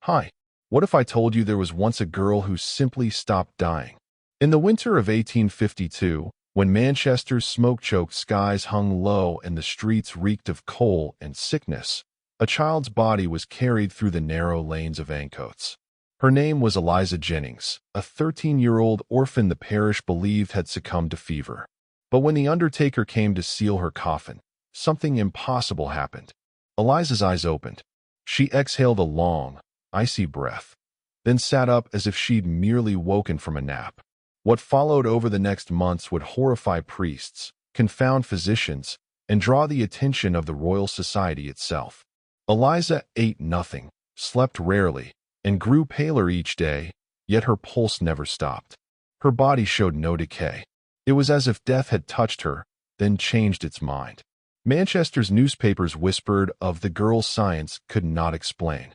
Hi, what if I told you there was once a girl who simply stopped dying? In the winter of 1852, when Manchester's smoke-choked skies hung low and the streets reeked of coal and sickness, a child's body was carried through the narrow lanes of Ancoats. Her name was Eliza Jennings, a 13-year-old orphan the parish believed had succumbed to fever. But when the undertaker came to seal her coffin, something impossible happened. Eliza's eyes opened. She exhaled a long, icy breath, then sat up as if she'd merely woken from a nap. What followed over the next months would horrify priests, confound physicians, and draw the attention of the Royal Society itself. Eliza ate nothing, slept rarely, and grew paler each day, yet her pulse never stopped. Her body showed no decay. It was as if death had touched her, then changed its mind. Manchester's newspapers whispered of the girl's science could not explain.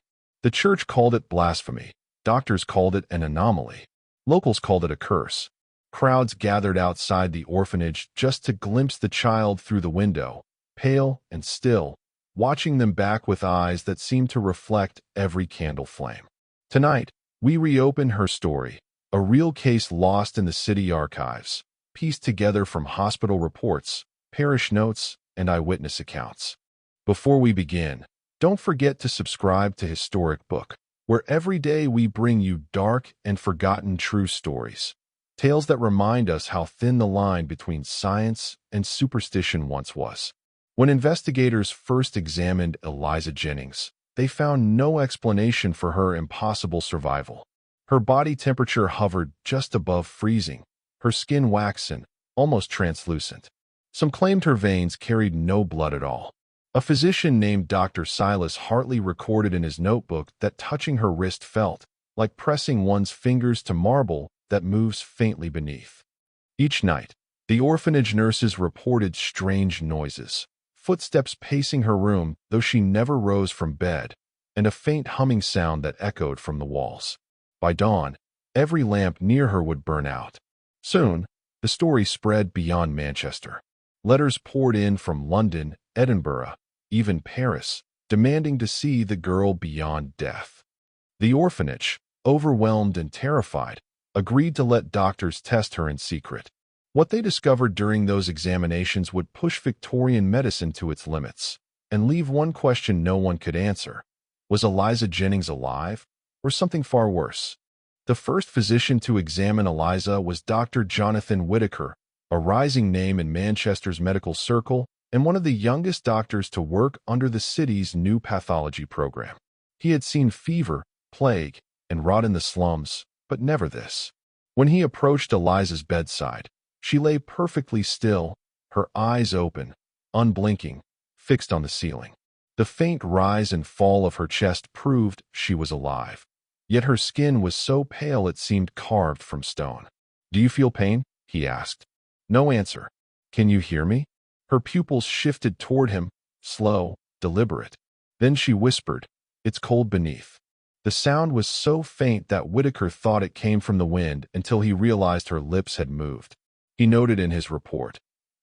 The church called it blasphemy. Doctors called it an anomaly. Locals called it a curse. Crowds gathered outside the orphanage just to glimpse the child through the window, pale and still, watching them back with eyes that seemed to reflect every candle flame. Tonight, we reopen her story, a real case lost in the city archives, pieced together from hospital reports, parish notes, and eyewitness accounts. Before we begin, don't forget to subscribe to Historic Book, where every day we bring you dark and forgotten true stories, tales that remind us how thin the line between science and superstition once was. When investigators first examined Eliza Jennings, they found no explanation for her impossible survival. Her body temperature hovered just above freezing, her skin waxen, almost translucent. Some claimed her veins carried no blood at all. A physician named Dr. Silas Hartley recorded in his notebook that touching her wrist felt like pressing one's fingers to marble that moves faintly beneath. Each night, the orphanage nurses reported strange noises, footsteps pacing her room though she never rose from bed, and a faint humming sound that echoed from the walls. By dawn, every lamp near her would burn out. Soon, the story spread beyond Manchester. Letters poured in from London, Edinburgh, even Paris, demanding to see the girl beyond death. The orphanage, overwhelmed and terrified, agreed to let doctors test her in secret. What they discovered during those examinations would push Victorian medicine to its limits and leave one question no one could answer. Was Eliza Jennings alive, or something far worse? The first physician to examine Eliza was Dr. Jonathan Whitaker, a rising name in Manchester's medical circle and one of the youngest doctors to work under the city's new pathology program. He had seen fever, plague, and rot in the slums, but never this. When he approached Eliza's bedside, she lay perfectly still, her eyes open, unblinking, fixed on the ceiling. The faint rise and fall of her chest proved she was alive, yet her skin was so pale it seemed carved from stone. "Do you feel pain?" he asked. No answer. "Can you hear me?" Her pupils shifted toward him, slow, deliberate. Then she whispered, "It's cold beneath." The sound was so faint that Whitaker thought it came from the wind until he realized her lips had moved. He noted in his report,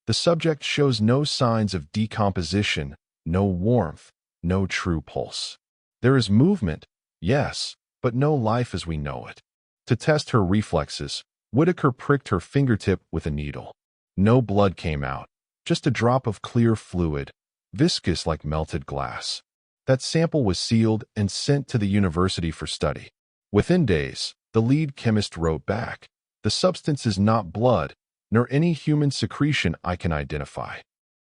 "The subject shows no signs of decomposition, no warmth, no true pulse. There is movement, yes, but no life as we know it." To test her reflexes, Whitaker pricked her fingertip with a needle. No blood came out, just a drop of clear fluid, viscous like melted glass. That sample was sealed and sent to the university for study. Within days, the lead chemist wrote back, "The substance is not blood, nor any human secretion I can identify."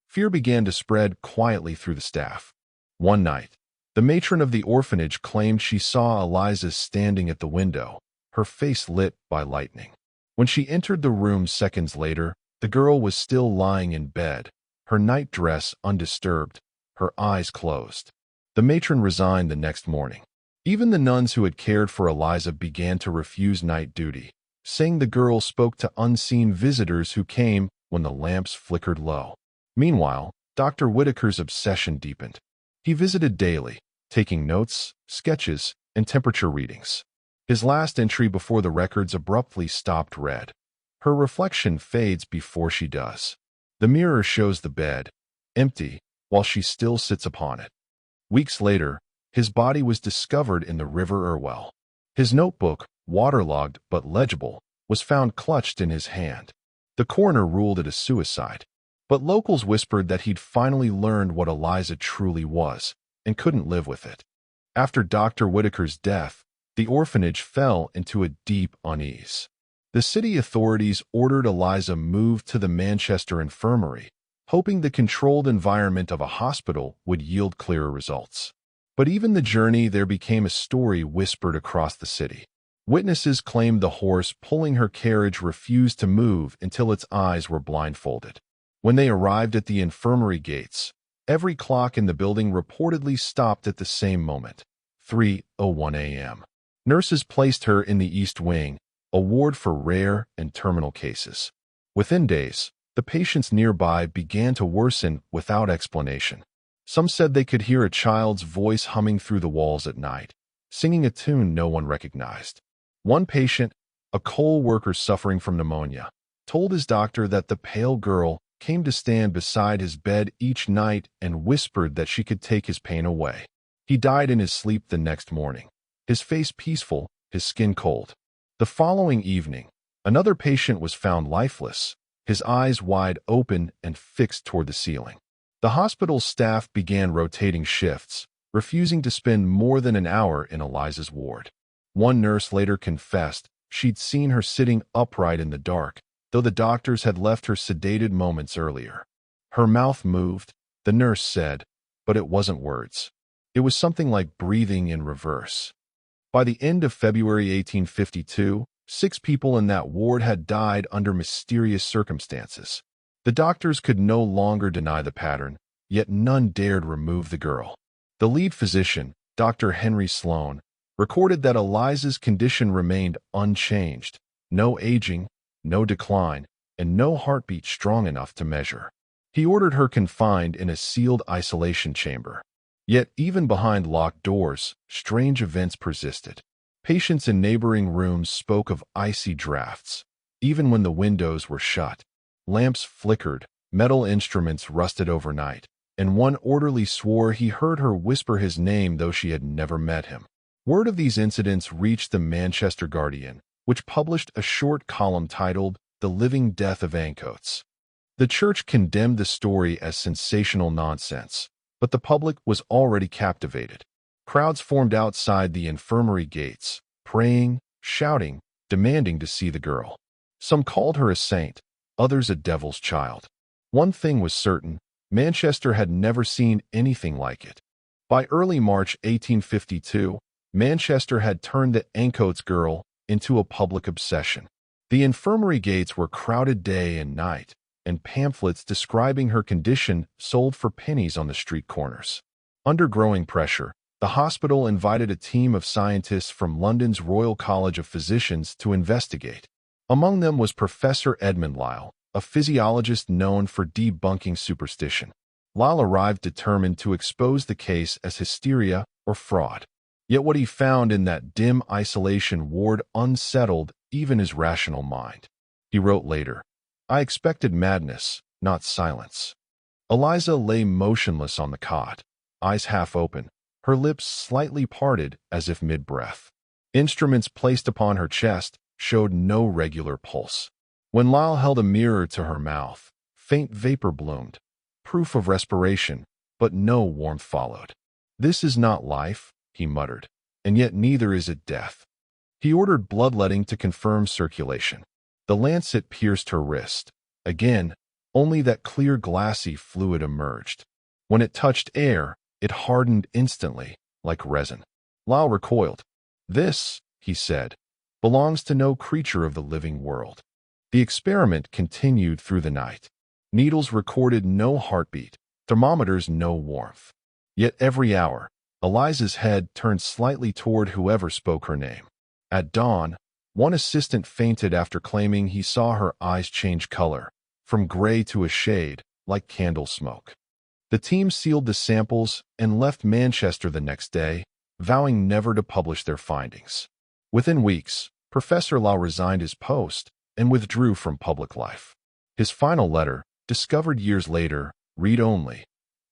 Fear began to spread quietly through the staff. One night, the matron of the orphanage claimed she saw Eliza standing at the window, her face lit by lightning. When she entered the room seconds later, the girl was still lying in bed, her night dress undisturbed, her eyes closed. The matron resigned the next morning. Even the nuns who had cared for Eliza began to refuse night duty, saying the girl spoke to unseen visitors who came when the lamps flickered low. Meanwhile, Dr. Whitaker's obsession deepened. He visited daily, taking notes, sketches, and temperature readings. His last entry before the records abruptly stopped read. Her reflection fades before she does. The mirror shows the bed, empty, while she still sits upon it. Weeks later, His body was discovered in the River Irwell. His notebook, waterlogged but legible, was found clutched in his hand. The coroner ruled it a suicide, but locals whispered that he'd finally learned what Eliza truly was and couldn't live with it. After Dr. Whitaker's death, the orphanage fell into a deep unease. The city authorities ordered Eliza moved to the Manchester Infirmary, hoping the controlled environment of a hospital would yield clearer results. But even the journey there became a story whispered across the city. Witnesses claimed the horse pulling her carriage refused to move until its eyes were blindfolded. When they arrived at the infirmary gates, every clock in the building reportedly stopped at the same moment, 3:01 a.m. Nurses placed her in the East Wing, a ward for rare and terminal cases. Within days, the patients nearby began to worsen without explanation. Some said they could hear a child's voice humming through the walls at night, singing a tune no one recognized. One patient, a coal worker suffering from pneumonia, told his doctor that the pale girl came to stand beside his bed each night and whispered that she could take his pain away. He died in his sleep the next morning, his face peaceful, his skin cold. The following evening, another patient was found lifeless, his eyes wide open and fixed toward the ceiling. The hospital's staff began rotating shifts, refusing to spend more than an hour in Eliza's ward. One nurse later confessed she'd seen her sitting upright in the dark, though the doctors had left her sedated moments earlier. Her mouth moved, the nurse said, but it wasn't words. It was something like breathing in reverse. By the end of February 1852, 6 people in that ward had died under mysterious circumstances. The doctors could no longer deny the pattern, yet none dared remove the girl. The lead physician, Dr. Henry Sloan, recorded that Eliza's condition remained unchanged, no aging, no decline, and no heartbeat strong enough to measure. He ordered her confined in a sealed isolation chamber. Yet even behind locked doors, strange events persisted. Patients in neighboring rooms spoke of icy drafts, even when the windows were shut. Lamps flickered, metal instruments rusted overnight, and one orderly swore he heard her whisper his name though she had never met him. Word of these incidents reached the Manchester Guardian, which published a short column titled The Living Death of Ancoats. The church condemned the story as sensational nonsense, but the public was already captivated. Crowds formed outside the infirmary gates, praying, shouting, demanding to see the girl. Some called her a saint, others a devil's child. One thing was certain, Manchester had never seen anything like it. By early March 1852, Manchester had turned the Ancoats girl into a public obsession. The infirmary gates were crowded day and night, and pamphlets describing her condition sold for pennies on the street corners. Under growing pressure, the hospital invited a team of scientists from London's Royal College of Physicians to investigate. Among them was Professor Edmund Lisle, a physiologist known for debunking superstition. Lisle arrived determined to expose the case as hysteria or fraud. Yet what he found in that dim isolation ward unsettled even his rational mind. He wrote later, "I expected madness, not silence." Eliza lay motionless on the cot, eyes half open, her lips slightly parted as if mid-breath. Instruments placed upon her chest showed no regular pulse. When Lisle held a mirror to her mouth, faint vapor bloomed, proof of respiration, but no warmth followed. "This is not life," he muttered, "and yet neither is it death." He ordered bloodletting to confirm circulation. The lancet pierced her wrist. Again, only that clear glassy fluid emerged. When it touched air, it hardened instantly, like resin. Lisle recoiled. "This," he said, "belongs to no creature of the living world." The experiment continued through the night. Needles recorded no heartbeat, thermometers no warmth. Yet every hour, Eliza's head turned slightly toward whoever spoke her name. At dawn, one assistant fainted after claiming he saw her eyes change color, from gray to a shade, like candle smoke. The team sealed the samples and left Manchester the next day, vowing never to publish their findings. Within weeks, Professor Lisle resigned his post and withdrew from public life. His final letter, discovered years later, read only,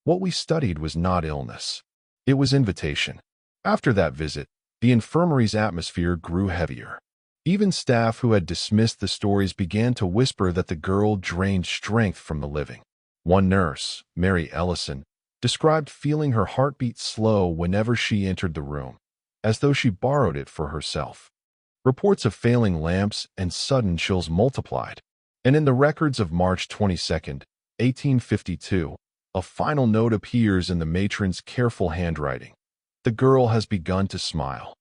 "What we studied was not illness. It was invitation. After that visit, the infirmary's atmosphere grew heavier. Even staff who had dismissed the stories began to whisper that the girl drained strength from the living. One nurse, Mary Ellison, described feeling her heartbeat slow whenever she entered the room, as though she borrowed it for herself. Reports of failing lamps and sudden chills multiplied, and in the records of March 22, 1852, a final note appears in the matron's careful handwriting. The girl has begun to smile.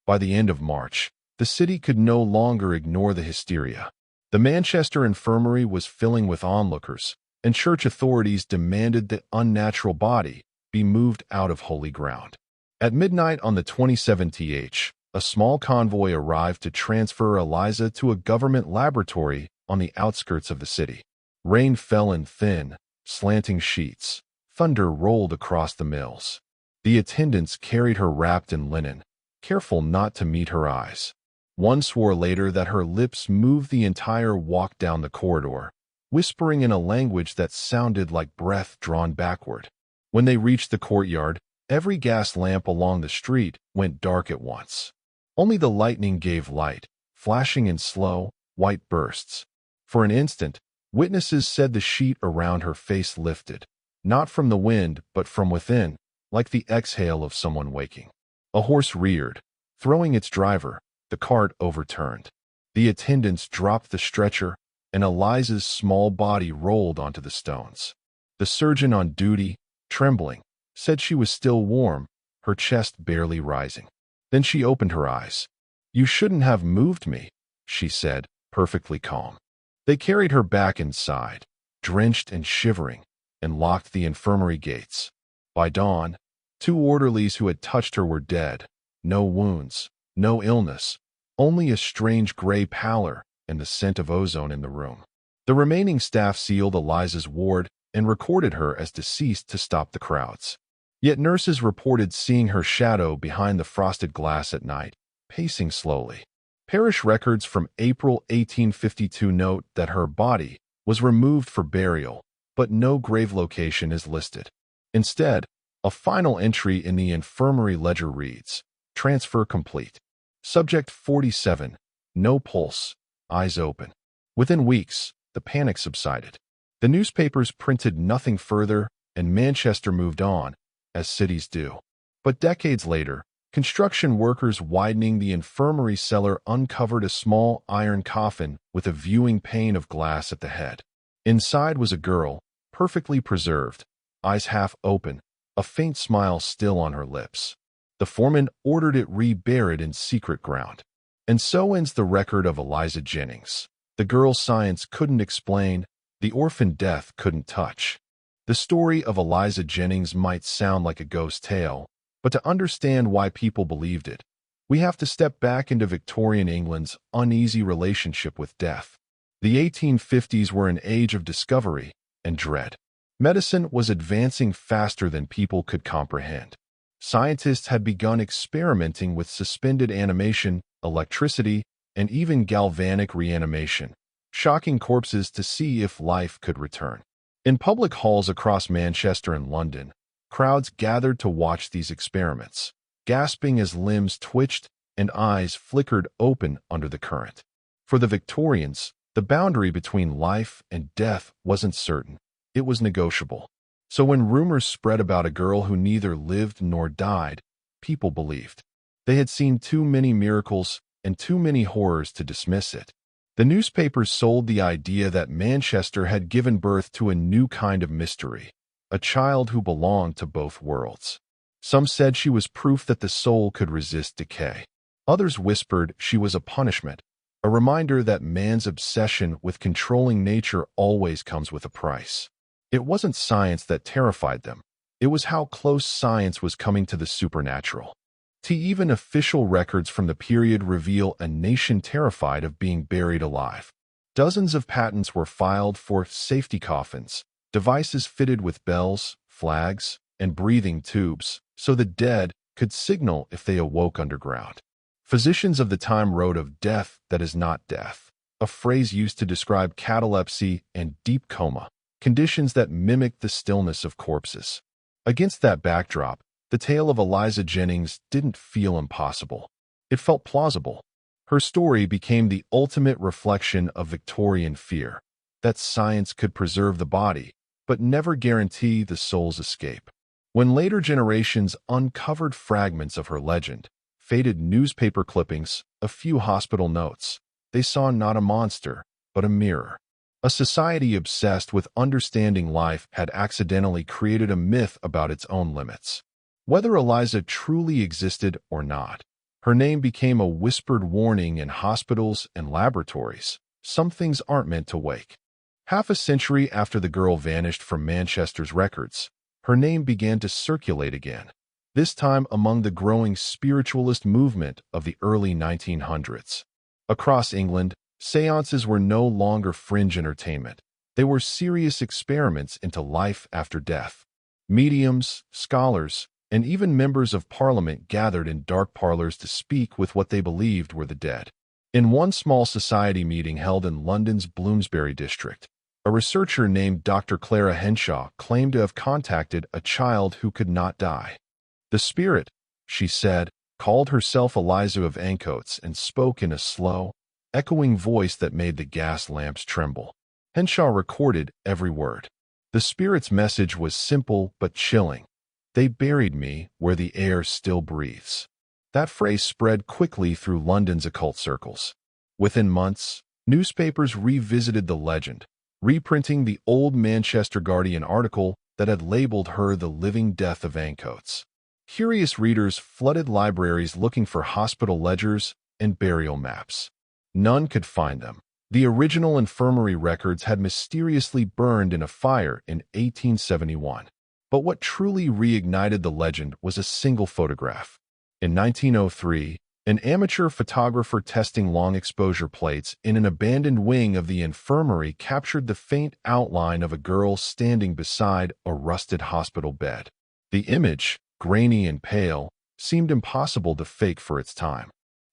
By the end of March, the city could no longer ignore the hysteria. The Manchester Infirmary was filling with onlookers, and church authorities demanded the unnatural body be moved out of holy ground. At midnight on the 27th th, a small convoy arrived to transfer Eliza to a government laboratory on the outskirts of the city. Rain fell in thin, slanting sheets. Thunder rolled across the mills. The attendants carried her wrapped in linen, careful not to meet her eyes. One swore later that her lips moved the entire walk down the corridor, whispering in a language that sounded like breath drawn backward. When they reached the courtyard, every gas lamp along the street went dark at once. Only the lightning gave light, flashing in slow, white bursts. For an instant, witnesses said the sheet around her face lifted, not from the wind but from within, like the exhale of someone waking. A horse reared, throwing its driver. The cart overturned. The attendants dropped the stretcher, and Eliza's small body rolled onto the stones. The surgeon on duty, trembling, said she was still warm, her chest barely rising. Then she opened her eyes. "You shouldn't have moved me," she said, perfectly calm. They carried her back inside, drenched and shivering, and locked the infirmary gates. By dawn, 2 orderlies who had touched her were dead. No wounds, no illness, only a strange gray pallor and the scent of ozone in the room. The remaining staff sealed Eliza's ward and recorded her as deceased to stop the crowds. Yet nurses reported seeing her shadow behind the frosted glass at night, pacing slowly. Parish records from April 1852 note that her body was removed for burial, but no grave location is listed. Instead, a final entry in the infirmary ledger reads, "Transfer complete. Subject 47, no pulse, eyes open." Within weeks, the panic subsided. The newspapers printed nothing further, and Manchester moved on, as cities do. But decades later, construction workers widening the infirmary cellar uncovered a small iron coffin with a viewing pane of glass at the head. Inside was a girl, perfectly preserved, eyes half open, a faint smile still on her lips. The foreman ordered it reburied in secret ground. And so ends the record of Eliza Jennings. The girl science couldn't explain, the orphan death couldn't touch. The story of Eliza Jennings might sound like a ghost tale, but to understand why people believed it, we have to step back into Victorian England's uneasy relationship with death. The 1850s were an age of discovery and dread. Medicine was advancing faster than people could comprehend. Scientists had begun experimenting with suspended animation, electricity, and even galvanic reanimation, shocking corpses to see if life could return. In public halls across Manchester and London, crowds gathered to watch these experiments, gasping as limbs twitched and eyes flickered open under the current. For the Victorians, the boundary between life and death wasn't certain. It was negotiable. So when rumors spread about a girl who neither lived nor died, people believed. They had seen too many miracles and too many horrors to dismiss it. The newspapers sold the idea that Manchester had given birth to a new kind of mystery, a child who belonged to both worlds. Some said she was proof that the soul could resist decay. Others whispered she was a punishment, a reminder that man's obsession with controlling nature always comes with a price. It wasn't science that terrified them. It was how close science was coming to the supernatural. Even official records from the period reveal a nation terrified of being buried alive. Dozens of patents were filed for safety coffins, devices fitted with bells, flags, and breathing tubes, so the dead could signal if they awoke underground. Physicians of the time wrote of death that is not death, a phrase used to describe catalepsy and deep coma, conditions that mimic the stillness of corpses. Against that backdrop, the The tale of Eliza Jennings didn't feel impossible. It felt plausible. Her story became the ultimate reflection of Victorian fear, that science could preserve the body, but never guarantee the soul's escape. When later generations uncovered fragments of her legend, faded newspaper clippings, a few hospital notes, they saw not a monster, but a mirror. A society obsessed with understanding life had accidentally created a myth about its own limits. Whether Eliza truly existed or not, her name became a whispered warning in hospitals and laboratories. Some things aren't meant to wake. Half a century after the girl vanished from Manchester's records, her name began to circulate again, this time among the growing spiritualist movement of the early 1900s. Across England, seances were no longer fringe entertainment. They were serious experiments into life after death. Mediums, scholars, and even members of parliament gathered in dark parlors to speak with what they believed were the dead. In one small society meeting held in London's Bloomsbury district, a researcher named Dr. Clara Henshaw claimed to have contacted a child who could not die. The spirit, she said, called herself Eliza of Ancoats and spoke in a slow, echoing voice that made the gas lamps tremble. Henshaw recorded every word. The spirit's message was simple but chilling. They buried me where the air still breathes. That phrase spread quickly through London's occult circles. Within months, newspapers revisited the legend, reprinting the old Manchester Guardian article that had labeled her the living death of Ancoats. Curious readers flooded libraries looking for hospital ledgers and burial maps. None could find them. The original infirmary records had mysteriously burned in a fire in 1871. But what truly reignited the legend was a single photograph. In 1903, an amateur photographer testing long-exposure plates in an abandoned wing of the infirmary captured the faint outline of a girl standing beside a rusted hospital bed. The image, grainy and pale, seemed impossible to fake for its time.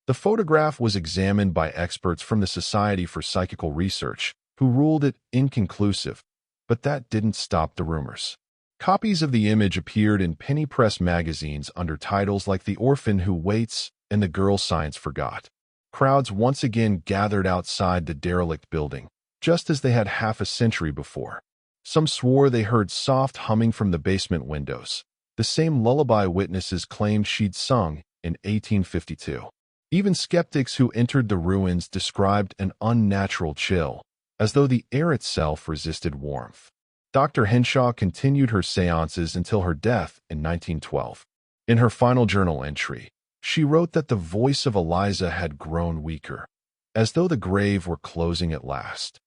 The photograph was examined by experts from the Society for Psychical Research, who ruled it inconclusive, but that didn't stop the rumors. Copies of the image appeared in penny press magazines under titles like The Orphan Who Waits and The Girl Science Forgot. Crowds once again gathered outside the derelict building, just as they had half a century before. Some swore they heard soft humming from the basement windows, the same lullaby witnesses claimed she'd sung in 1852. Even skeptics who entered the ruins described an unnatural chill, as though the air itself resisted warmth. Dr. Henshaw continued her seances until her death in 1912. In her final journal entry, she wrote that the voice of Eliza had grown weaker, as though the grave were closing at last.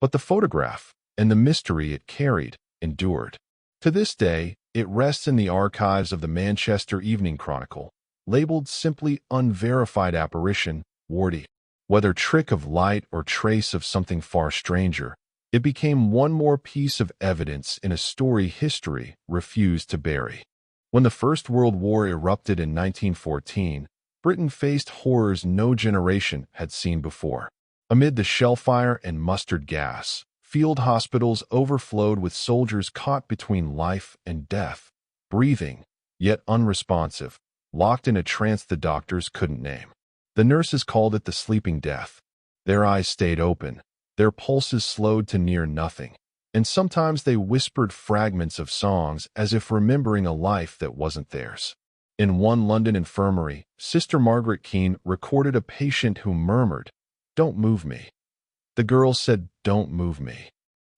But the photograph, and the mystery it carried, endured. To this day, it rests in the archives of the Manchester Evening Chronicle, labeled simply Unverified Apparition, Wardy. Whether trick of light or trace of something far stranger, it became one more piece of evidence in a story history refused to bury. When the First World War erupted in 1914, Britain faced horrors no generation had seen before. Amid the shellfire and mustard gas, field hospitals overflowed with soldiers caught between life and death, breathing, yet unresponsive, locked in a trance the doctors couldn't name. The nurses called it the sleeping death. Their eyes stayed open, their pulses slowed to near nothing, and sometimes they whispered fragments of songs as if remembering a life that wasn't theirs. In one London infirmary, Sister Margaret Keane recorded a patient who murmured, "Don't move me." The girl said, "Don't move me."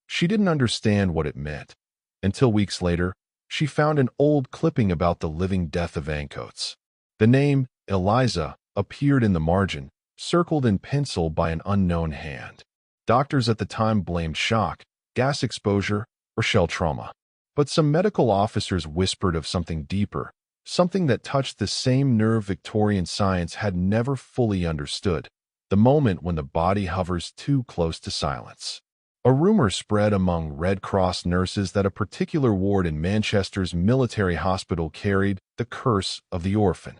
She didn't understand what it meant. Until weeks later, she found an old clipping about the living death of Ancoats. The name, Eliza, appeared in the margin, circled in pencil by an unknown hand. Doctors at the time blamed shock, gas exposure, or shell trauma. But some medical officers whispered of something deeper, something that touched the same nerve Victorian science had never fully understood, the moment when the body hovers too close to silence. A rumor spread among Red Cross nurses that a particular ward in Manchester's military hospital carried the curse of the orphan.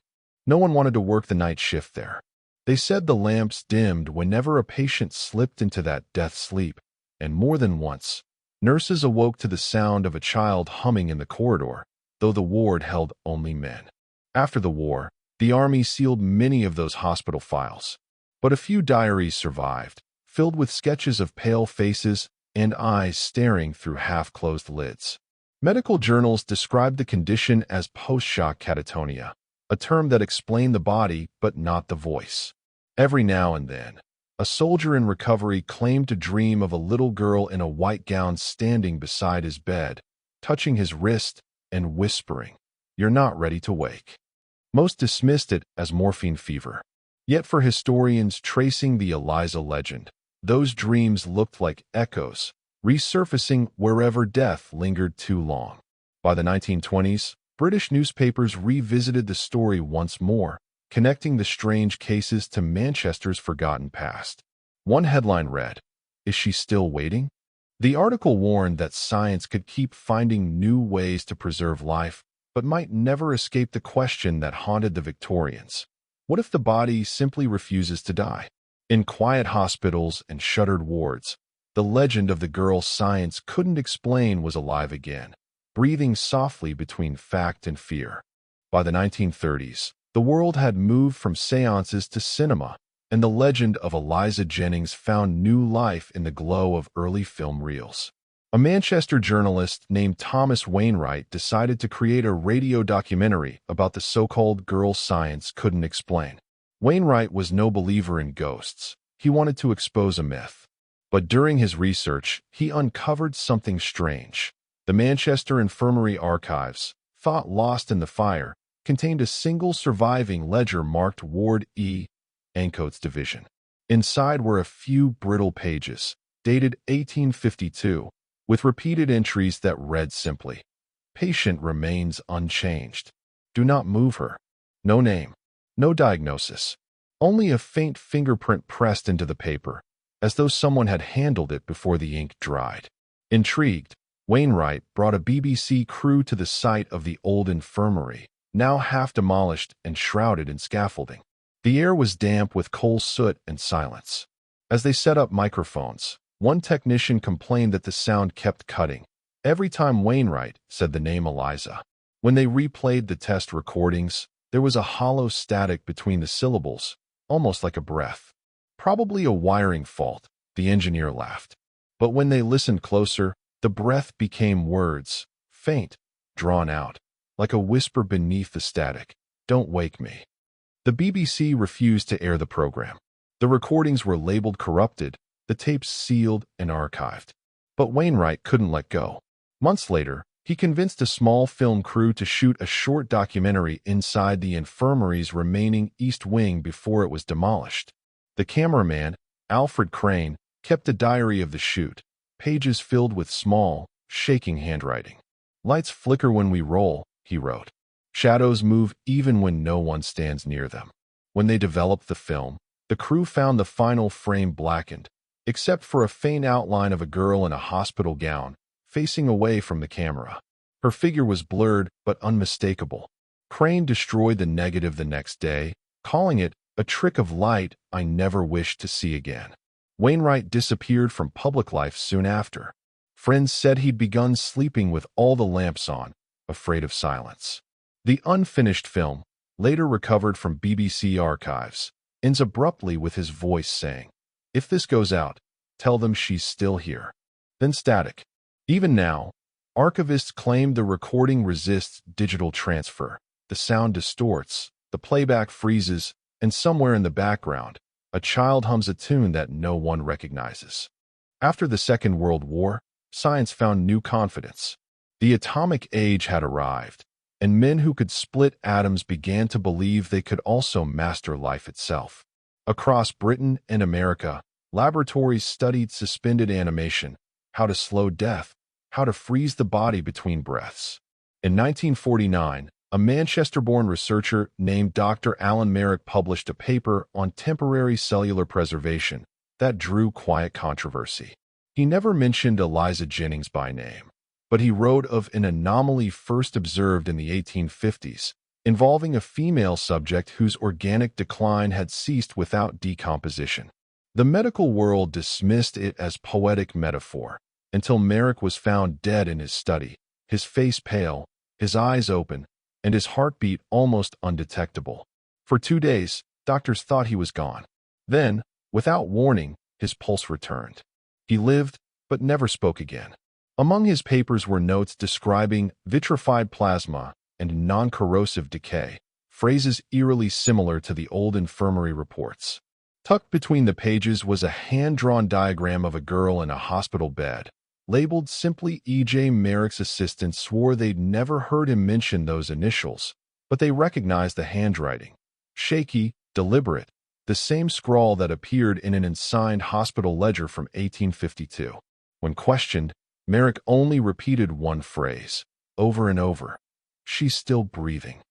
No one wanted to work the night shift there. They said the lamps dimmed whenever a patient slipped into that death sleep, and more than once, nurses awoke to the sound of a child humming in the corridor, though the ward held only men. After the war, the army sealed many of those hospital files. But a few diaries survived, filled with sketches of pale faces and eyes staring through half-closed lids. Medical journals described the condition as post-shock catatonia, a term that explained the body but not the voice. Every now and then, a soldier in recovery claimed to dream of a little girl in a white gown standing beside his bed, touching his wrist and whispering, "You're not ready to wake." Most dismissed it as morphine fever. Yet for historians tracing the Eliza legend, those dreams looked like echoes, resurfacing wherever death lingered too long. By the 1920s, British newspapers revisited the story once more, connecting the strange cases to Manchester's forgotten past. One headline read, "Is she still waiting?" The article warned that science could keep finding new ways to preserve life, but might never escape the question that haunted the Victorians. What if the body simply refuses to die? In quiet hospitals and shuttered wards, the legend of the girl science couldn't explain was alive again, breathing softly between fact and fear. By the 1930s, the world had moved from seances to cinema, and the legend of Eliza Jennings found new life in the glow of early film reels. A Manchester journalist named Thomas Wainwright decided to create a radio documentary about the so-called girl science couldn't explain. Wainwright was no believer in ghosts. He wanted to expose a myth. But during his research, he uncovered something strange. The Manchester Infirmary archives, thought lost in the fire, contained a single surviving ledger marked Ward E, Ancoats Division. Inside were a few brittle pages, dated 1852, with repeated entries that read simply, "Patient remains unchanged. Do not move her." No name, no diagnosis, only a faint fingerprint pressed into the paper, as though someone had handled it before the ink dried. Intrigued, Wainwright brought a BBC crew to the site of the old infirmary, now half demolished and shrouded in scaffolding. The air was damp with coal soot and silence. As they set up microphones, one technician complained that the sound kept cutting every time Wainwright said the name Eliza. When they replayed the test recordings, there was a hollow static between the syllables, almost like a breath. Probably a wiring fault, the engineer laughed. But when they listened closer, the breath became words, faint, drawn out, like a whisper beneath the static. "Don't wake me." The BBC refused to air the program. The recordings were labeled corrupted, the tapes sealed and archived. But Wainwright couldn't let go. Months later, he convinced a small film crew to shoot a short documentary inside the infirmary's remaining east wing before it was demolished. The cameraman, Alfred Crane, kept a diary of the shoot, pages filled with small, shaking handwriting. "Lights flicker when we roll," he wrote. "Shadows move even when no one stands near them." When they developed the film, the crew found the final frame blackened, except for a faint outline of a girl in a hospital gown, facing away from the camera. Her figure was blurred but unmistakable. Crane destroyed the negative the next day, calling it a trick of light I never wished to see again. Wainwright disappeared from public life soon after. Friends said he'd begun sleeping with all the lamps on, afraid of silence. The unfinished film, later recovered from BBC archives, ends abruptly with his voice saying, "If this goes out, tell them she's still here." Then static. Even now, archivists claim the recording resists digital transfer. The sound distorts, the playback freezes, and somewhere in the background, a child hums a tune that no one recognizes. After the Second World War, science found new confidence. The atomic age had arrived, and men who could split atoms began to believe they could also master life itself. Across Britain and America, laboratories studied suspended animation, how to slow death, how to freeze the body between breaths. In 1949, a Manchester-born researcher named Dr. Alan Merrick published a paper on temporary cellular preservation that drew quiet controversy. He never mentioned Eliza Jennings by name, but he wrote of an anomaly first observed in the 1850s, involving a female subject whose organic decline had ceased without decomposition. The medical world dismissed it as poetic metaphor, until Merrick was found dead in his study, his face pale, his eyes open, and his heartbeat almost undetectable. For 2 days, doctors thought he was gone. Then, without warning, his pulse returned. He lived, but never spoke again. Among his papers were notes describing vitrified plasma and non-corrosive decay, phrases eerily similar to the old infirmary reports. Tucked between the pages was a hand-drawn diagram of a girl in a hospital bed. Labeled simply E.J. Merrick's assistants swore they'd never heard him mention those initials, but they recognized the handwriting. Shaky, deliberate, the same scrawl that appeared in an unsigned hospital ledger from 1852. When questioned, Merrick only repeated one phrase, over and over. "She's still breathing."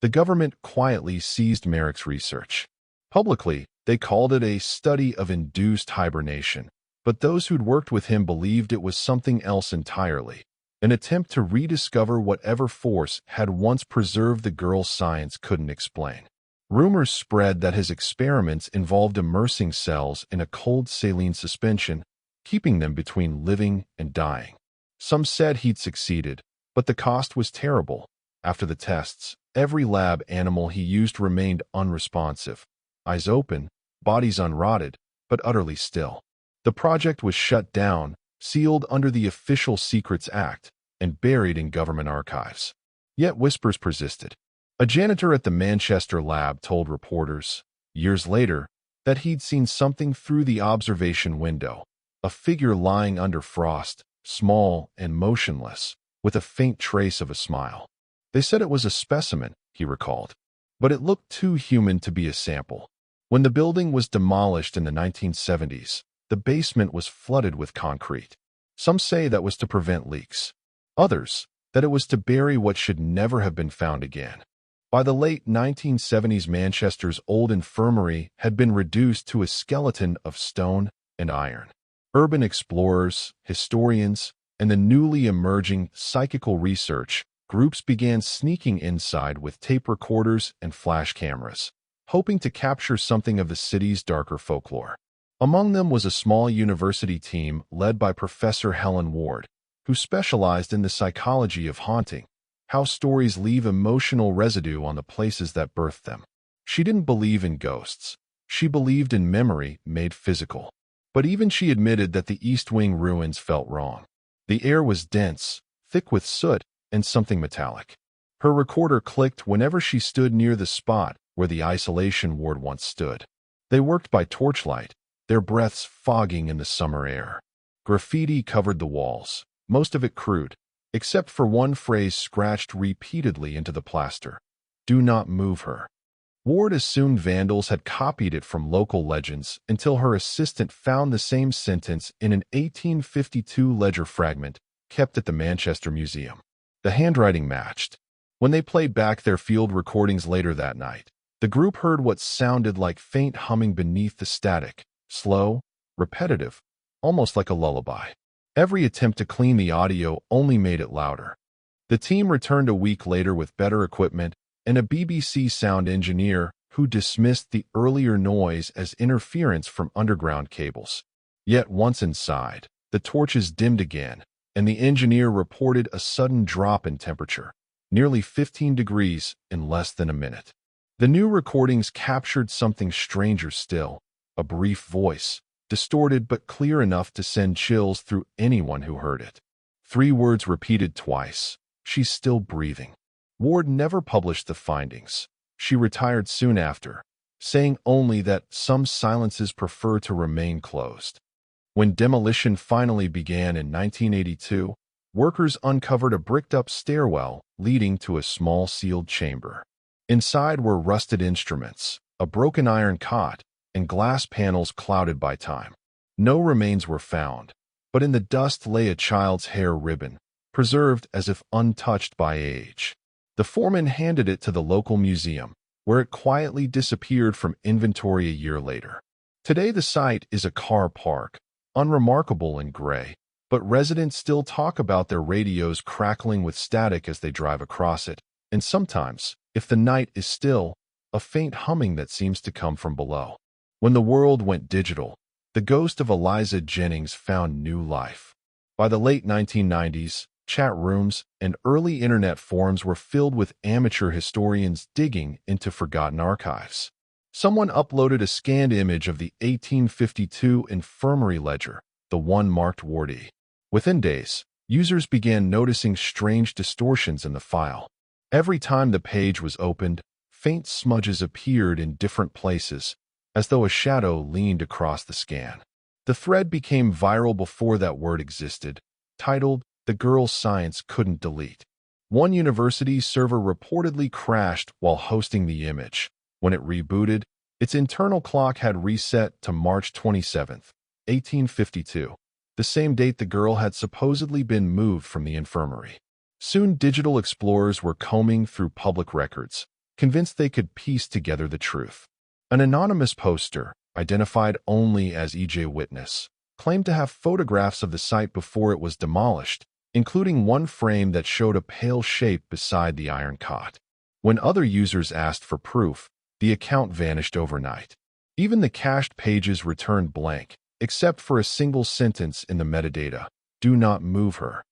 The government quietly seized Merrick's research. Publicly, they called it a study of induced hibernation, but those who'd worked with him believed it was something else entirely, an attempt to rediscover whatever force had once preserved the girl science couldn't explain. Rumors spread that his experiments involved immersing cells in a cold saline suspension, keeping them between living and dying. Some said he'd succeeded, but the cost was terrible. After the tests, every lab animal he used remained unresponsive, eyes open, bodies unrotted, but utterly still. The project was shut down, sealed under the Official Secrets Act, and buried in government archives. Yet whispers persisted. A janitor at the Manchester lab told reporters, years later, that he'd seen something through the observation window, a figure lying under frost, small and motionless, with a faint trace of a smile. They said it was a specimen, he recalled, but it looked too human to be a sample. When the building was demolished in the 1970s, the basement was flooded with concrete. Some say that was to prevent leaks. Others, that it was to bury what should never have been found again. By the late 1970s, Manchester's old infirmary had been reduced to a skeleton of stone and iron. Urban explorers, historians, and the newly emerging psychical research groups began sneaking inside with tape recorders and flash cameras, hoping to capture something of the city's darker folklore. Among them was a small university team led by Professor Helen Ward, who specialized in the psychology of haunting, how stories leave emotional residue on the places that birthed them. She didn't believe in ghosts. She believed in memory made physical. But even she admitted that the East Wing ruins felt wrong. The air was dense, thick with soot, and something metallic. Her recorder clicked whenever she stood near the spot where the isolation ward once stood. They worked by torchlight, their breaths fogging in the summer air. Graffiti covered the walls, most of it crude, except for one phrase scratched repeatedly into the plaster. "Do not move her." Ward assumed vandals had copied it from local legends until her assistant found the same sentence in an 1852 ledger fragment kept at the Manchester Museum. The handwriting matched. When they played back their field recordings later that night, the group heard what sounded like faint humming beneath the static, slow, repetitive, almost like a lullaby. Every attempt to clean the audio only made it louder. The team returned a week later with better equipment and a BBC sound engineer who dismissed the earlier noise as interference from underground cables. Yet once inside, the torches dimmed again, and the engineer reported a sudden drop in temperature, nearly 15 degrees in less than a minute. The new recordings captured something stranger still, a brief voice, distorted but clear enough to send chills through anyone who heard it. 3 words repeated twice, "She's still breathing." Ward never published the findings. She retired soon after, saying only that some silences prefer to remain closed. When demolition finally began in 1982, workers uncovered a bricked-up stairwell leading to a small sealed chamber. Inside were rusted instruments, a broken iron cot, and glass panels clouded by time. No remains were found, but in the dust lay a child's hair ribbon, preserved as if untouched by age. The foreman handed it to the local museum, where it quietly disappeared from inventory a year later. Today the site is a car park, unremarkable and gray, but residents still talk about their radios crackling with static as they drive across it, and sometimes, if the night is still, a faint humming that seems to come from below. When the world went digital, the ghost of Eliza Jennings found new life. By the late 1990s, chat rooms, and early internet forums were filled with amateur historians digging into forgotten archives. Someone uploaded a scanned image of the 1852 infirmary ledger, the one marked Ward E. Within days, users began noticing strange distortions in the file. Every time the page was opened, faint smudges appeared in different places, as though a shadow leaned across the scan. The thread became viral before that word existed, titled, "The Girl Science Couldn't Delete." One university's server reportedly crashed while hosting the image. When it rebooted, its internal clock had reset to March 27, 1852, the same date the girl had supposedly been moved from the infirmary. Soon digital explorers were combing through public records, convinced they could piece together the truth. An anonymous poster, identified only as E.J. Witness, claimed to have photographs of the site before it was demolished, including one frame that showed a pale shape beside the iron cot. When other users asked for proof, the account vanished overnight. Even the cached pages returned blank, except for a single sentence in the metadata, "Do not move her."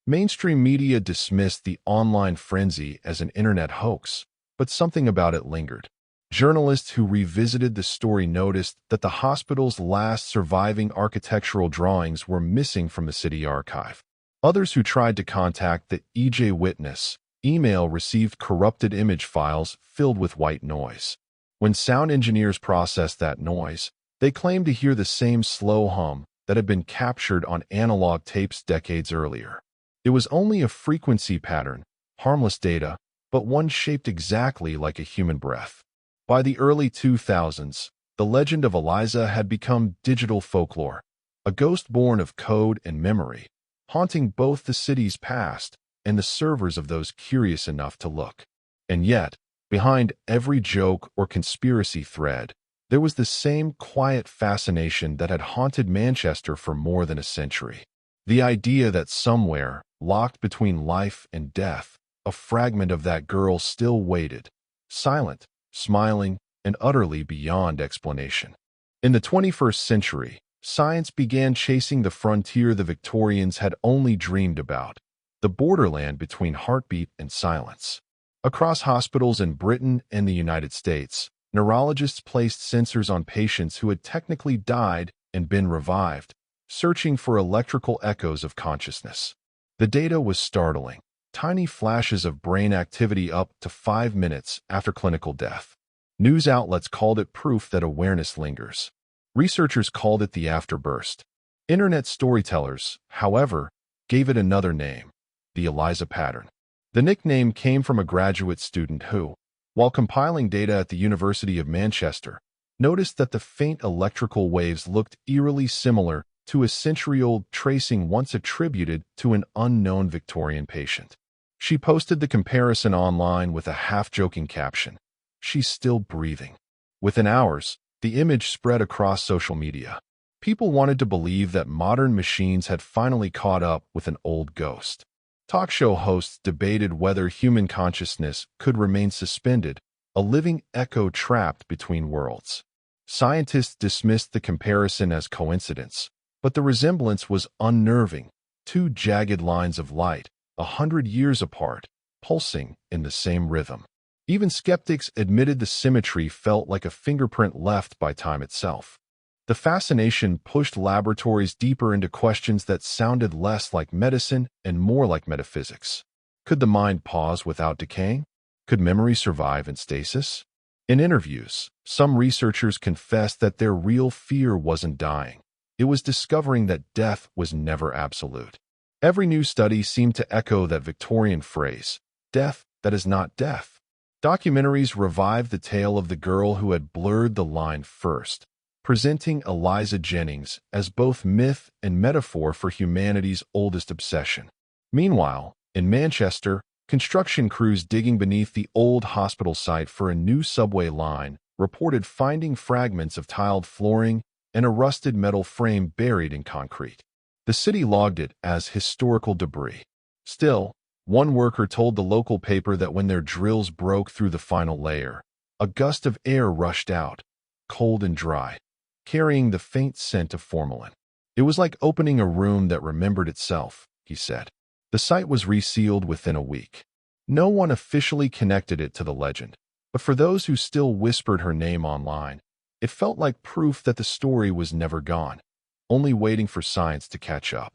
Mainstream media dismissed the online frenzy as an internet hoax, but something about it lingered. Journalists who revisited the story noticed that the hospital's last surviving architectural drawings were missing from the city archive. Others who tried to contact the E.J. Witness email received corrupted image files filled with white noise. When sound engineers processed that noise, they claimed to hear the same slow hum that had been captured on analog tapes decades earlier. It was only a frequency pattern, harmless data, but one shaped exactly like a human breath. By the early 2000s, the legend of Eliza had become digital folklore, a ghost born of code and memory, haunting both the city's past and the servers of those curious enough to look. And yet, behind every joke or conspiracy thread, there was the same quiet fascination that had haunted Manchester for more than a century. The idea that somewhere, locked between life and death, a fragment of that girl still waited, silent, smiling, and utterly beyond explanation. In the 21st century, science began chasing the frontier the Victorians had only dreamed about, the borderland between heartbeat and silence. Across hospitals in Britain and the United States, neurologists placed sensors on patients who had technically died and been revived, searching for electrical echoes of consciousness. The data was startling. Tiny flashes of brain activity up to 5 minutes after clinical death. News outlets called it proof that awareness lingers. Researchers called it the afterburst. Internet storytellers, however, gave it another name, the Eliza pattern. The nickname came from a graduate student who, while compiling data at the University of Manchester, noticed that the faint electrical waves looked eerily similar to a century-old tracing once attributed to an unknown Victorian patient. She posted the comparison online with a half-joking caption, "She's still breathing." Within hours, the image spread across social media. People wanted to believe that modern machines had finally caught up with an old ghost. Talk show hosts debated whether human consciousness could remain suspended, a living echo trapped between worlds. Scientists dismissed the comparison as coincidence, but the resemblance was unnerving. Two jagged lines of light, 100 years apart, pulsing in the same rhythm. Even skeptics admitted the symmetry felt like a fingerprint left by time itself. The fascination pushed laboratories deeper into questions that sounded less like medicine and more like metaphysics. Could the mind pause without decaying? Could memory survive in stasis? In interviews, some researchers confessed that their real fear wasn't dying. It was discovering that death was never absolute. Every new study seemed to echo that Victorian phrase, "Death that is not death." Documentaries revived the tale of the girl who had blurred the line first, presenting Eliza Jennings as both myth and metaphor for humanity's oldest obsession. Meanwhile, in Manchester, construction crews digging beneath the old hospital site for a new subway line reported finding fragments of tiled flooring and a rusted metal frame buried in concrete. The city logged it as historical debris. Still, one worker told the local paper that when their drills broke through the final layer, a gust of air rushed out, cold and dry, carrying the faint scent of formalin. It was like opening a room that remembered itself, he said. The site was resealed within a week. No one officially connected it to the legend, but for those who still whispered her name online, it felt like proof that the story was never gone, only waiting for science to catch up.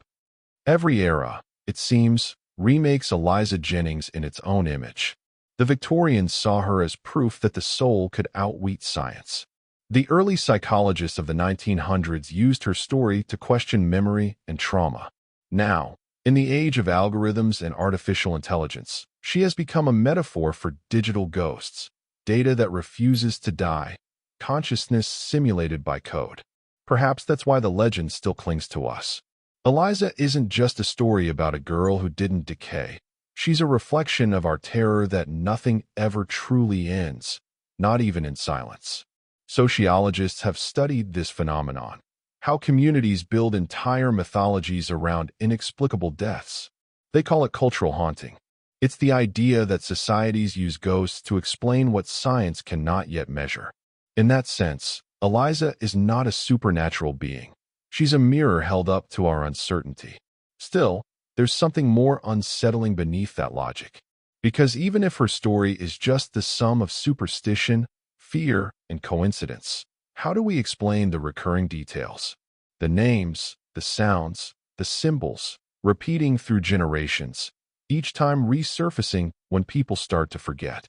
Every era, it seems, remakes Eliza Jennings in its own image. The Victorians saw her as proof that the soul could outwit science. The early psychologists of the 1900s used her story to question memory and trauma. Now, in the age of algorithms and artificial intelligence, she has become a metaphor for digital ghosts, data that refuses to die, consciousness simulated by code. Perhaps that's why the legend still clings to us. Eliza isn't just a story about a girl who didn't decay. She's a reflection of our terror that nothing ever truly ends, not even in silence. Sociologists have studied this phenomenon, how communities build entire mythologies around inexplicable deaths. They call it cultural haunting. It's the idea that societies use ghosts to explain what science cannot yet measure. In that sense, Eliza is not a supernatural being. She's a mirror held up to our uncertainty. Still, there's something more unsettling beneath that logic. Because even if her story is just the sum of superstition, fear, and coincidence, how do we explain the recurring details? The names, the sounds, the symbols, repeating through generations, each time resurfacing when people start to forget.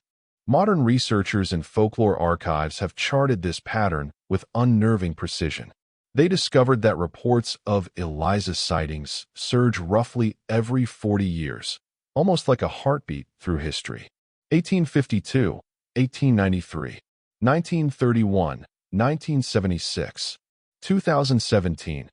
Modern researchers in folklore archives have charted this pattern with unnerving precision. They discovered that reports of Eliza sightings surge roughly every 40 years, almost like a heartbeat through history. 1852, 1893, 1931, 1976, 2017.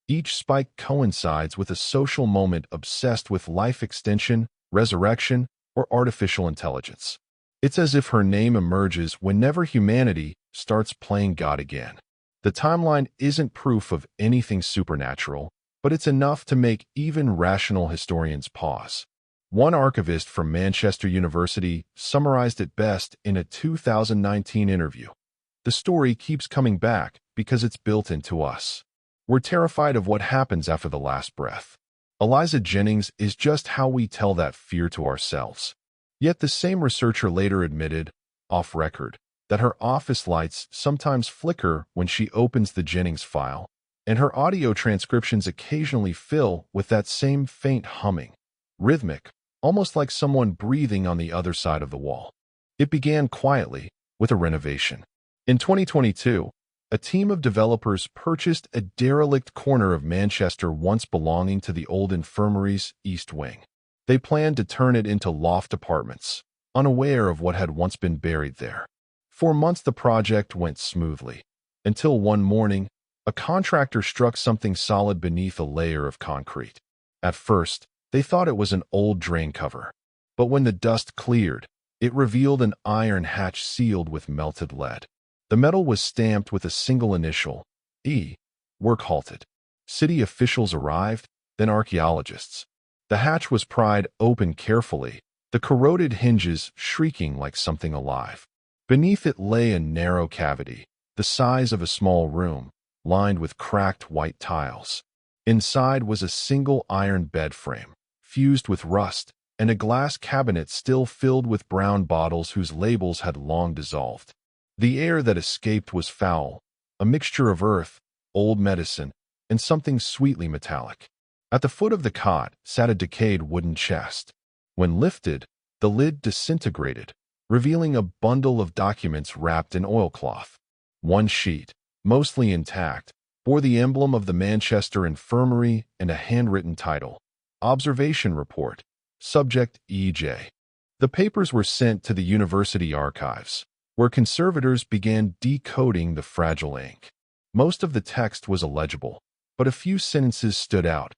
Each spike coincides with a social moment obsessed with life extension, resurrection, or artificial intelligence. It's as if her name emerges whenever humanity starts playing God again. The timeline isn't proof of anything supernatural, but it's enough to make even rational historians pause. One archivist from Manchester University summarized it best in a 2019 interview. The story keeps coming back because it's built into us. We're terrified of what happens after the last breath. Eliza Jennings is just how we tell that fear to ourselves. Yet the same researcher later admitted, off record, that her office lights sometimes flicker when she opens the Jennings file, and her audio transcriptions occasionally fill with that same faint humming, rhythmic, almost like someone breathing on the other side of the wall. It began quietly, with a renovation. In 2022, a team of developers purchased a derelict corner of Manchester once belonging to the old infirmary's East Wing. They planned to turn it into loft apartments, unaware of what had once been buried there. For months the project went smoothly, until one morning, a contractor struck something solid beneath a layer of concrete. At first, they thought it was an old drain cover, but when the dust cleared, it revealed an iron hatch sealed with melted lead. The metal was stamped with a single initial, E. Work halted. City officials arrived, then archaeologists. The hatch was pried open carefully, the corroded hinges shrieking like something alive. Beneath it lay a narrow cavity, the size of a small room, lined with cracked white tiles. Inside was a single iron bed frame, fused with rust, and a glass cabinet still filled with brown bottles whose labels had long dissolved. The air that escaped was foul, a mixture of earth, old medicine, and something sweetly metallic. At the foot of the cot sat a decayed wooden chest. When lifted, the lid disintegrated, revealing a bundle of documents wrapped in oilcloth. One sheet, mostly intact, bore the emblem of the Manchester Infirmary and a handwritten title, Observation Report, Subject E.J. The papers were sent to the university archives, where conservators began decoding the fragile ink. Most of the text was illegible, but a few sentences stood out.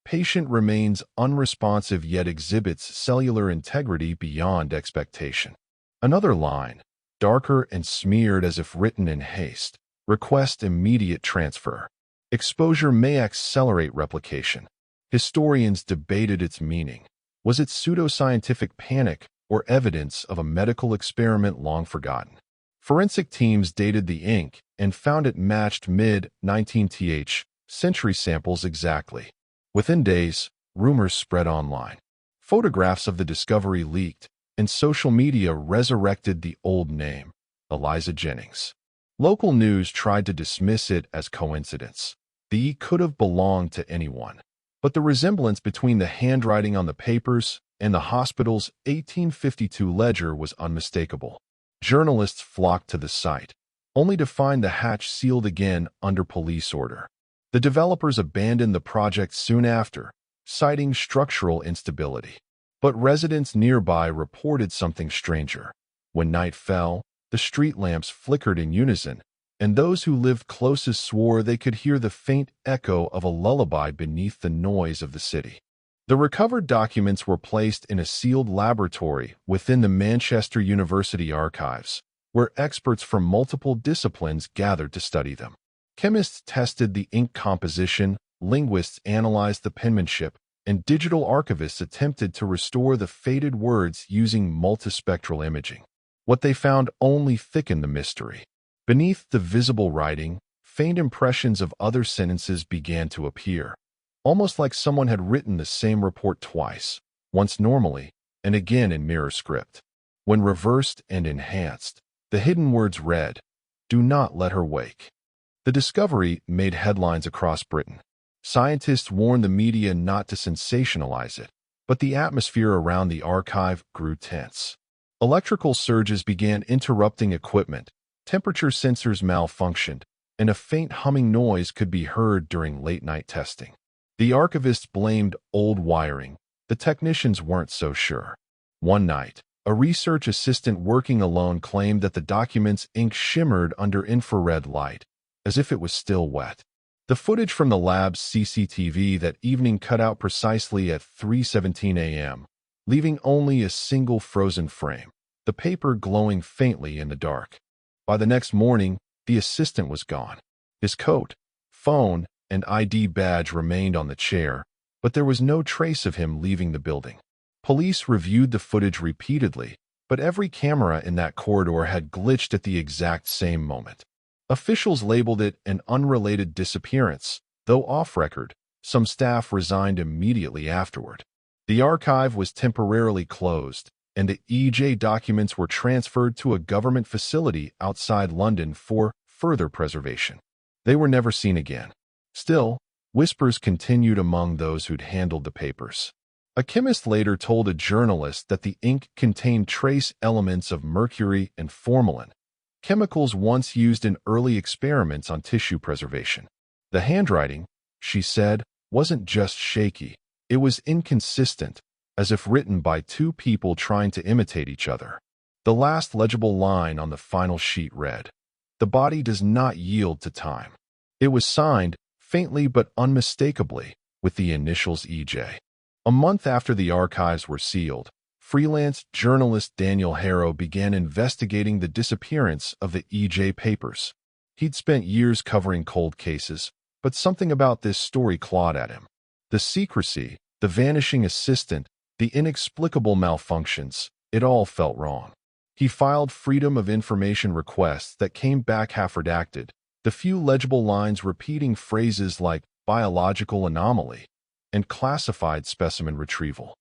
Patient remains unresponsive yet exhibits cellular integrity beyond expectation. Another line, darker and smeared as if written in haste, request immediate transfer. Exposure may accelerate replication. Historians debated its meaning. Was it pseudoscientific panic or evidence of a medical experiment long forgotten? Forensic teams dated the ink and found it matched mid-19th century samples exactly. Within days, rumors spread online. Photographs of the discovery leaked, and social media resurrected the old name, Eliza Jennings. Local news tried to dismiss it as coincidence. The E could have belonged to anyone. But the resemblance between the handwriting on the papers and the hospital's 1852 ledger was unmistakable. Journalists flocked to the site, only to find the hatch sealed again under police order. The developers abandoned the project soon after, citing structural instability. But residents nearby reported something stranger. When night fell, the street lamps flickered in unison, and those who lived closest swore they could hear the faint echo of a lullaby beneath the noise of the city. The recovered documents were placed in a sealed laboratory within the Manchester University archives, where experts from multiple disciplines gathered to study them. Chemists tested the ink composition, linguists analyzed the penmanship, and digital archivists attempted to restore the faded words using multispectral imaging. What they found only thickened the mystery. Beneath the visible writing, faint impressions of other sentences began to appear, almost like someone had written the same report twice, once normally and again in mirror script. When reversed and enhanced, the hidden words read, "Do not let her wake." The discovery made headlines across Britain. Scientists warned the media not to sensationalize it, but the atmosphere around the archive grew tense. Electrical surges began interrupting equipment, temperature sensors malfunctioned, and a faint humming noise could be heard during late-night testing. The archivists blamed old wiring. The technicians weren't so sure. One night, a research assistant working alone claimed that the document's ink shimmered under infrared light, as if it was still wet. The footage from the lab's CCTV that evening cut out precisely at 3:17 a.m., leaving only a single frozen frame, the paper glowing faintly in the dark. By the next morning, the assistant was gone. His coat, phone, and ID badge remained on the chair, but there was no trace of him leaving the building. Police reviewed the footage repeatedly, but every camera in that corridor had glitched at the exact same moment. Officials labeled it an unrelated disappearance, though off-record. Some staff resigned immediately afterward. The archive was temporarily closed, and the EJ documents were transferred to a government facility outside London for further preservation. They were never seen again. Still, whispers continued among those who'd handled the papers. A chemist later told a journalist that the ink contained trace elements of mercury and formalin, chemicals once used in early experiments on tissue preservation. The handwriting, she said, wasn't just shaky, it was inconsistent, as if written by two people trying to imitate each other. The last legible line on the final sheet read, "The body does not yield to time." It was signed, faintly but unmistakably, with the initials EJ. A month after the archives were sealed, freelance journalist Daniel Harrow began investigating the disappearance of the EJ papers. He'd spent years covering cold cases, but something about this story clawed at him. The secrecy, the vanishing assistant, the inexplicable malfunctions, it all felt wrong. He filed Freedom of Information requests that came back half-redacted, the few legible lines repeating phrases like biological anomaly and classified specimen retrieval.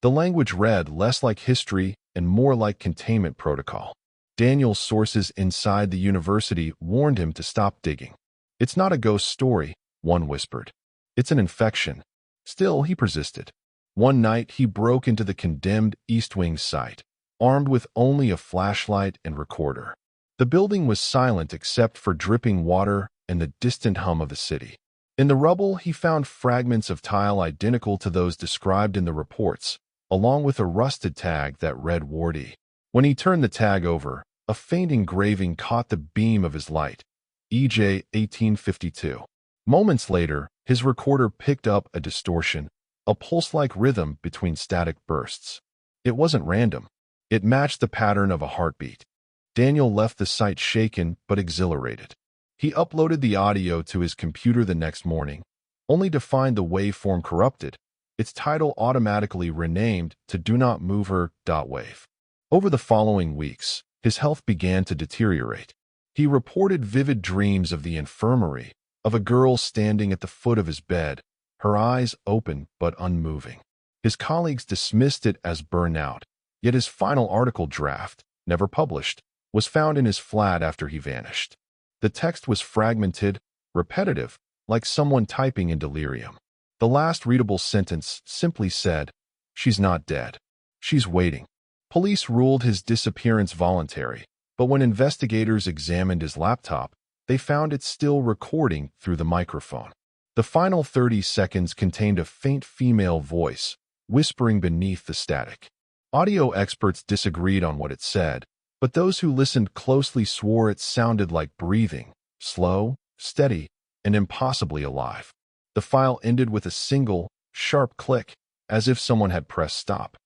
The language read less like history and more like containment protocol. Daniel's sources inside the university warned him to stop digging. "It's not a ghost story," one whispered. "It's an infection." Still, he persisted. One night, he broke into the condemned East Wing site, armed with only a flashlight and recorder. The building was silent except for dripping water and the distant hum of the city. In the rubble, he found fragments of tile identical to those described in the reports, along with a rusted tag that read Wardy. When he turned the tag over, a faint engraving caught the beam of his light, EJ 1852. Moments later, his recorder picked up a distortion, a pulse-like rhythm between static bursts. It wasn't random. It matched the pattern of a heartbeat. Daniel left the site shaken but exhilarated. He uploaded the audio to his computer the next morning, only to find the waveform corrupted, its title automatically renamed to Do Not Move Her.wave. Over the following weeks, his health began to deteriorate. He reported vivid dreams of the infirmary, of a girl standing at the foot of his bed, her eyes open but unmoving. His colleagues dismissed it as burnout, yet his final article draft, never published, was found in his flat after he vanished. The text was fragmented, repetitive, like someone typing in delirium. The last readable sentence simply said, "She's not dead. She's waiting." Police ruled his disappearance voluntary, but when investigators examined his laptop, they found it still recording through the microphone. The final 30 seconds contained a faint female voice, whispering beneath the static. Audio experts disagreed on what it said, but those who listened closely swore it sounded like breathing, slow, steady, and impossibly alive. The file ended with a single, sharp click, as if someone had pressed stop.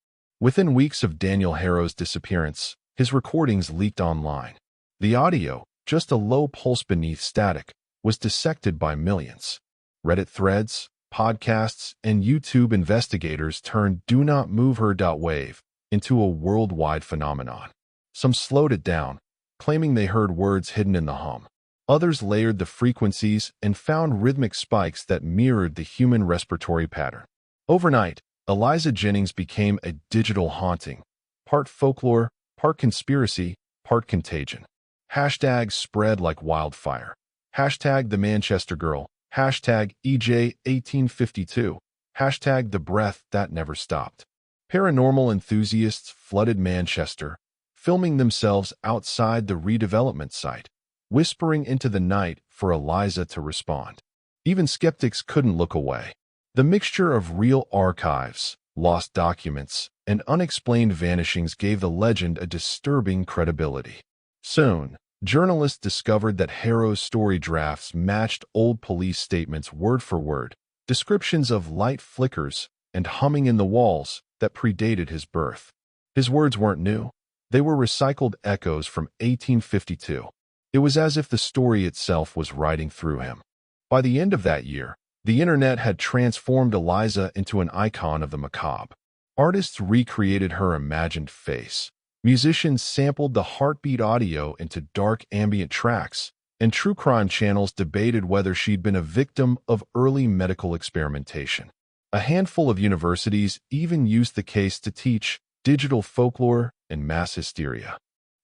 Within weeks of Daniel Harrow's disappearance, his recordings leaked online. The audio, just a low pulse beneath static, was dissected by millions. Reddit threads, podcasts, and YouTube investigators turned "Do Not Move Her" wave into a worldwide phenomenon. Some slowed it down, claiming they heard words hidden in the hum. Others layered the frequencies and found rhythmic spikes that mirrored the human respiratory pattern. Overnight, Eliza Jennings became a digital haunting, part folklore, part conspiracy, part contagion. Hashtags spread like wildfire. Hashtag the Manchester Girl. Hashtag EJ1852. Hashtag the breath that never stopped. Paranormal enthusiasts flooded Manchester, filming themselves outside the redevelopment site, whispering into the night for Eliza to respond. Even skeptics couldn't look away. The mixture of real archives, lost documents, and unexplained vanishings gave the legend a disturbing credibility. Soon, journalists discovered that Harrow's story drafts matched old police statements word for word, descriptions of light flickers and humming in the walls that predated his birth. His words weren't new. They were recycled echoes from 1852. It was as if the story itself was writing through him. By the end of that year, the internet had transformed Eliza into an icon of the macabre. Artists recreated her imagined face. Musicians sampled the heartbeat audio into dark ambient tracks, and true crime channels debated whether she'd been a victim of early medical experimentation. A handful of universities even used the case to teach digital folklore and mass hysteria.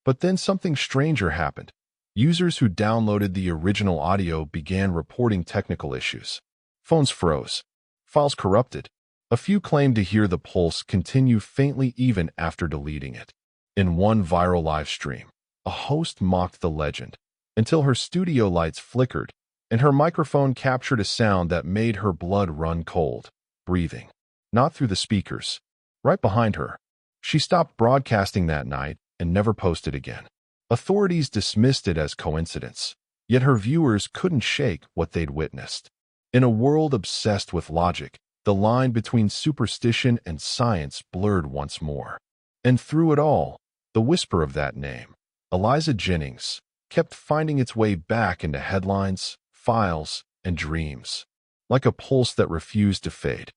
But then something stranger happened. Users who downloaded the original audio began reporting technical issues. Phones froze. Files corrupted. A few claimed to hear the pulse continue faintly even after deleting it. In one viral live stream, a host mocked the legend until her studio lights flickered and her microphone captured a sound that made her blood run cold. Breathing. Not through the speakers. Right behind her. She stopped broadcasting that night and never posted again. Authorities dismissed it as coincidence, yet her viewers couldn't shake what they'd witnessed. In a world obsessed with logic, the line between superstition and science blurred once more. And through it all, the whisper of that name, Eliza Jennings, kept finding its way back into headlines, files, and dreams, like a pulse that refused to fade.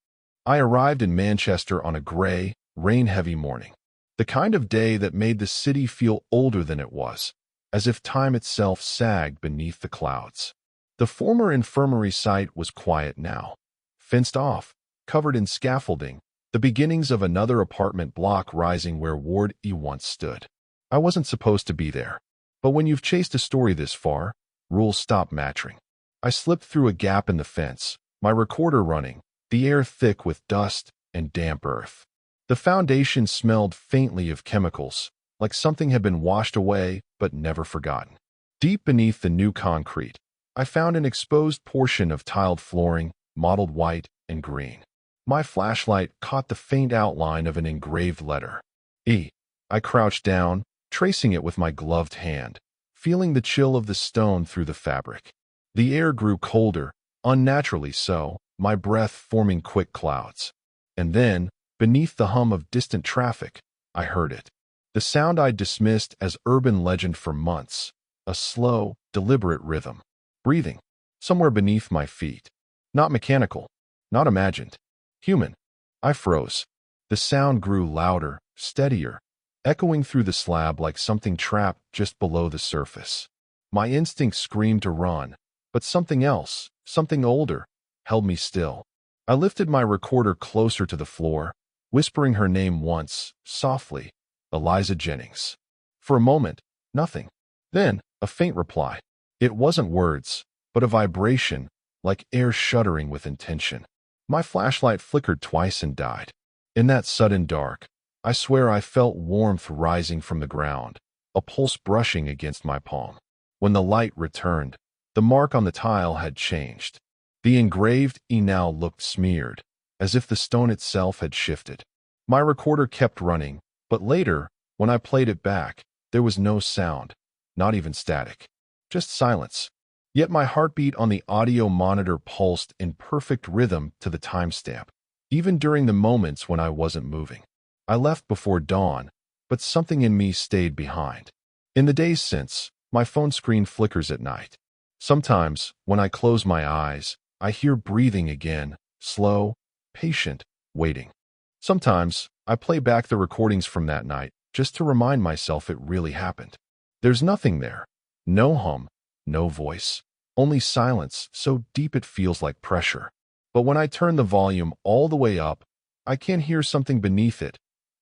I arrived in Manchester on a gray, rain-heavy morning, the kind of day that made the city feel older than it was, as if time itself sagged beneath the clouds. The former infirmary site was quiet now, fenced off, covered in scaffolding, the beginnings of another apartment block rising where Ward E once stood. I wasn't supposed to be there, but when you've chased a story this far, rules stop mattering. I slipped through a gap in the fence, my recorder running, the air thick with dust and damp earth. The foundation smelled faintly of chemicals, like something had been washed away but never forgotten. Deep beneath the new concrete, I found an exposed portion of tiled flooring, mottled white and green. My flashlight caught the faint outline of an engraved letter. E. I crouched down, tracing it with my gloved hand, feeling the chill of the stone through the fabric. The air grew colder, unnaturally so, my breath forming quick clouds. And then, beneath the hum of distant traffic, I heard it. The sound I'd dismissed as urban legend for months, a slow, deliberate rhythm. Breathing, somewhere beneath my feet. Not mechanical, not imagined. Human. I froze. The sound grew louder, steadier, echoing through the slab like something trapped just below the surface. My instinct screamed to run, but something else, something older, held me still. I lifted my recorder closer to the floor, whispering her name once, softly, Eliza Jennings. For a moment, nothing. Then, a faint reply. It wasn't words, but a vibration, like air shuddering with intention. My flashlight flickered twice and died. In that sudden dark, I swear I felt warmth rising from the ground, a pulse brushing against my palm. When the light returned, the mark on the tile had changed. The engraved E now looked smeared, as if the stone itself had shifted. My recorder kept running, but later, when I played it back, there was no sound, not even static. Just silence. Yet my heartbeat on the audio monitor pulsed in perfect rhythm to the timestamp, even during the moments when I wasn't moving. I left before dawn, but something in me stayed behind. In the days since, my phone screen flickers at night. Sometimes, when I close my eyes, I hear breathing again, slow, patient, waiting. Sometimes, I play back the recordings from that night, just to remind myself it really happened. There's nothing there. No hum, no voice. Only silence, so deep it feels like pressure. But when I turn the volume all the way up, I can hear something beneath it.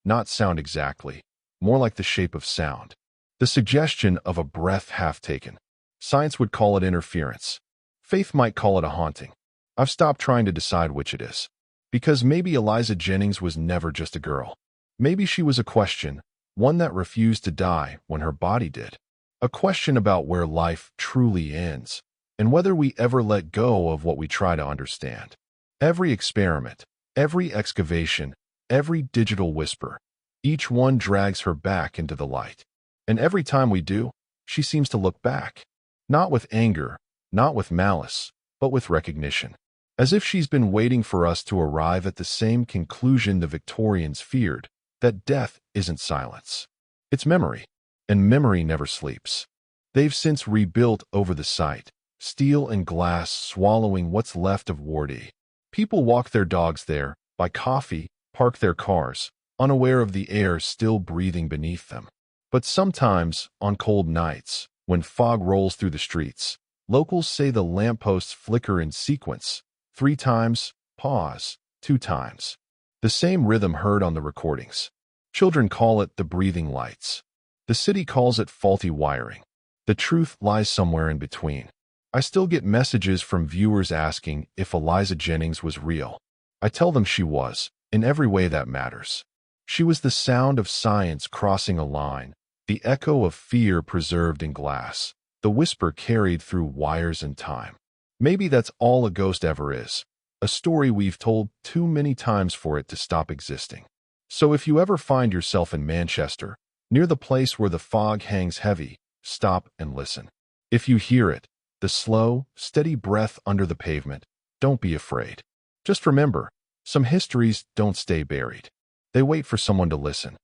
Not sound exactly, more like the shape of sound. The suggestion of a breath half taken. Science would call it interference. Faith might call it a haunting. I've stopped trying to decide which it is. Because maybe Eliza Jennings was never just a girl. Maybe she was a question, one that refused to die when her body did. A question about where life truly ends, and whether we ever let go of what we try to understand. Every experiment, every excavation, every digital whisper, each one drags her back into the light. And every time we do, she seems to look back. Not with anger, not with malice, but with recognition. As if she's been waiting for us to arrive at the same conclusion the Victorians feared, that death isn't silence. It's memory. And memory never sleeps. They've since rebuilt over the site, steel and glass swallowing what's left of Ward E. People walk their dogs there, buy coffee, park their cars, unaware of the air still breathing beneath them. But sometimes, on cold nights, when fog rolls through the streets, locals say the lampposts flicker in sequence, 3 times, pause, 2 times. The same rhythm heard on the recordings. Children call it the breathing lights. The city calls it faulty wiring. The truth lies somewhere in between. I still get messages from viewers asking if Eliza Jennings was real. I tell them she was, in every way that matters. She was the sound of science crossing a line, the echo of fear preserved in glass, the whisper carried through wires and time. Maybe that's all a ghost ever is, a story we've told too many times for it to stop existing. So if you ever find yourself in Manchester, near the place where the fog hangs heavy, stop and listen. If you hear it, the slow, steady breath under the pavement, don't be afraid. Just remember, some histories don't stay buried. They wait for someone to listen.